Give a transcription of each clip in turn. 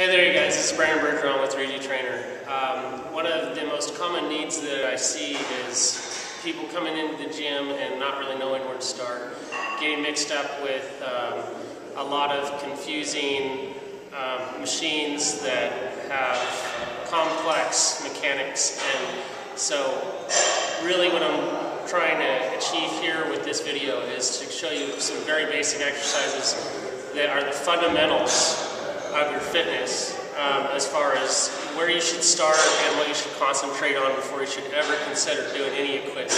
Hey there you guys, this is Brandon Bergeron with 3D Trainer. One of the most common needs that I see is people coming into the gym and not really knowing where to start, getting mixed up with a lot of confusing machines that have complex mechanics, and so really what I'm trying to achieve here with this video is to show you some very basic exercises that are the fundamentals of your fitness, as far as where you should start and what you should concentrate on before you should ever consider doing any equipment.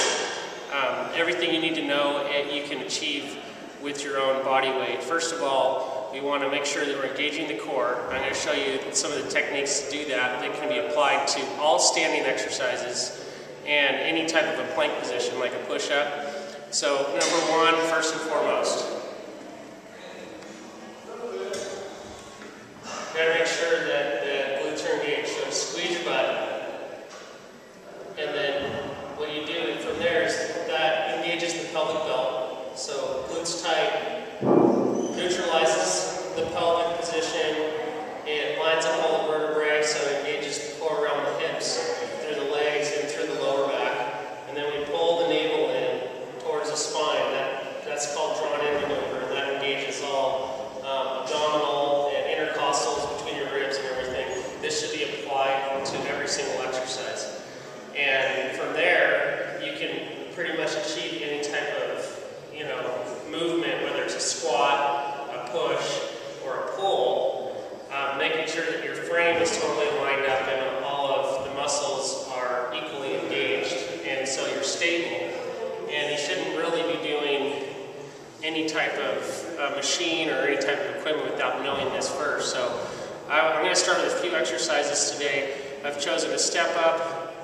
Everything you need to know you can achieve with your own body weight. First of all, we want to make sure that we're engaging the core. I'm going to show you some of the techniques to do that can be applied to all standing exercises and any type of a plank position like a push-up. So number one, first and foremost, you gotta make sure that the glutes are engaged. So squeeze your butt, and then what you do from there is that engages the pelvic belt. So glutes tight, neutralizes the pelvic position, it lines up all the vertebrae, so it engages the core around the hips, through the legs, and through the lower back. And then we pull the navel in towards the spine. That's called drawn-in maneuver, and that engages all abdominal and intercostals between your ribs and everything. This should be applied to every single exercise. And from there, you can pretty much achieve any type of, movement, whether it's a squat, a push, or a pull, making sure that your frame is totally lined up and all of the muscles are equally engaged, and so you're stable. And you shouldn't really be doing any type of machine or any type of equipment without knowing this first. So I'm going to start with a few exercises today. I've chosen a step up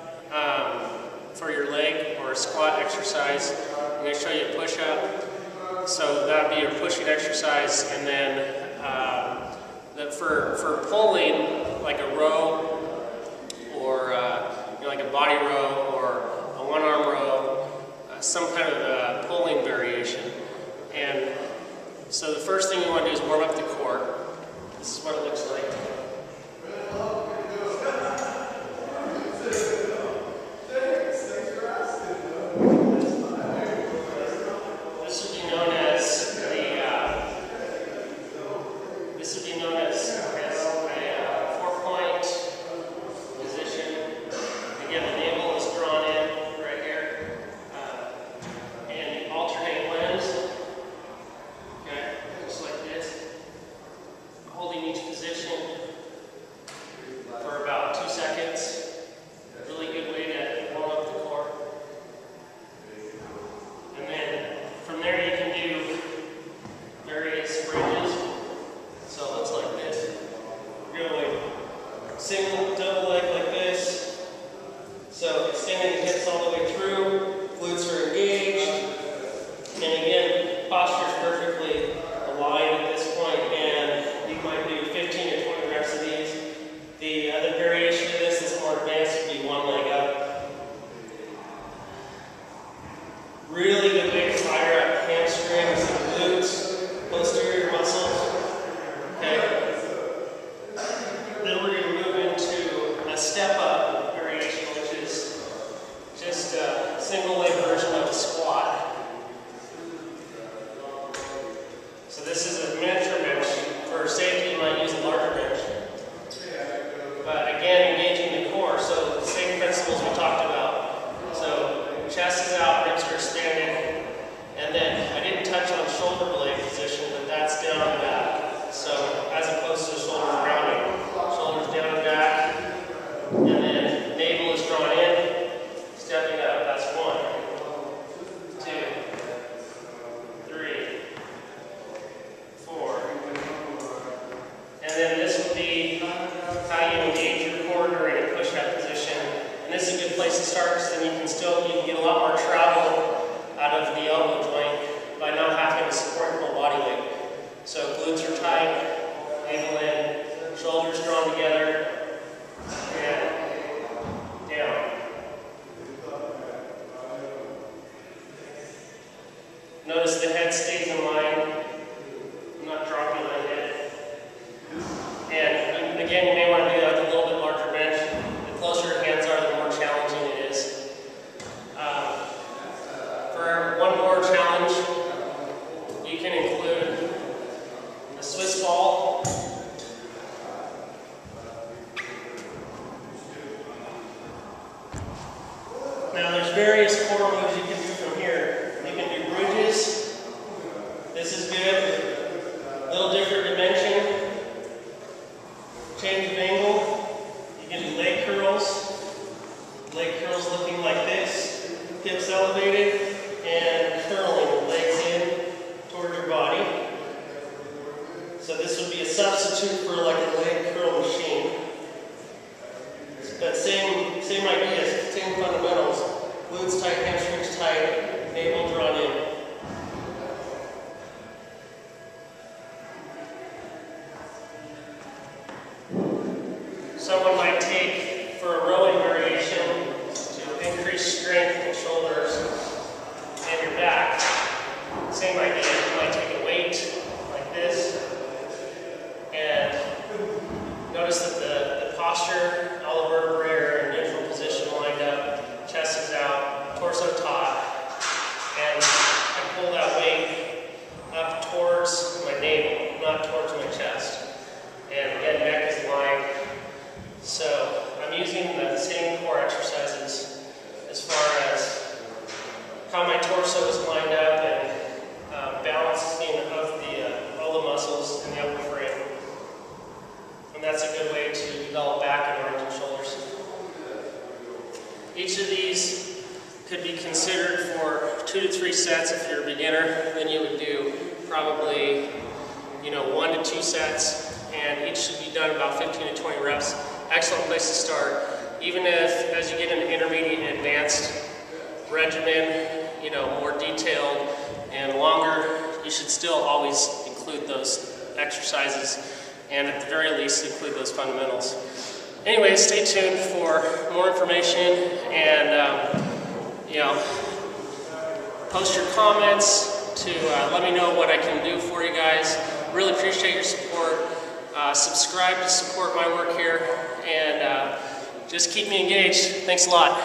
for your leg or a squat exercise. I'm going to show you a push up. So that would be your pushing exercise, and then for pulling, like a row or like a body row or a one-arm row, some kind of pulling variation. And so the first thing you want to do is warm up the core. This is what it looks like. This would be known as a 4-point position. Again, the navel is drawn in right here, and you alternate limbs. Okay, just like this, holding each position for about 2 seconds. Really good way to warm up the core. And then from there you can do various ranges. So it looks like this. You're going single, double leg like this. So extending the hips all the way through, glutes are engaged. And again, posture is perfectly aligned at this point, and you might do 15 or 20 reps of these. The other variation of this is more advanced, would be one leg up. Really good way to fire up hamstrings and glutes, posterior muscles. Okay. Then we're going to move into a step up variation, which is just a single leg version of a squat. So this is a miniature bench. For safety, you might use a larger bench. But again, engaging the core. So the same principles we talked about. So chest is out, ribs are expanded. And then I didn't touch on shoulder blade position, but that's down and back. So as opposed to shoulders grounding. Shoulders down and back. And then navel is drawn in. Stepping up. That's 1, 2, 3, 4. And then this would be how you engage your core during a push-up position. And this is a good place to start, because then you can get a lot more travel out of the elbow joint by not having to support your whole body weight. So glutes are tight, navel in, shoulders drawn together, and down. Notice the head stays in line. I'm not dropping my head. And again, someone might take for a rowing variation to increase strength in shoulders and your back. Same idea, you might take a weight like this, and notice that the posture, all the vertebrae are in neutral position, lined up, chest is out, torso taut, and I pull that weight up towards my navel, not towards my chest. And again, neck is aligned. So I'm using the same core exercises as far as how my torso is lined up and balancing of all the muscles in the upper frame. And that's a good way to develop back and arms and shoulders. Each of these could be considered for 2 to 3 sets if you're a beginner. Then you would do probably 1 to 2 sets, and each should be done about 15 to 20 reps. Excellent place to start. Even if, as you get into intermediate and advanced regimen, more detailed and longer, you should still always include those exercises, and at the very least include those fundamentals. Anyway, stay tuned for more information, and post your comments to let me know what I can do for you guys. Really appreciate your support. Subscribe to support my work here, and just keep me engaged. Thanks a lot.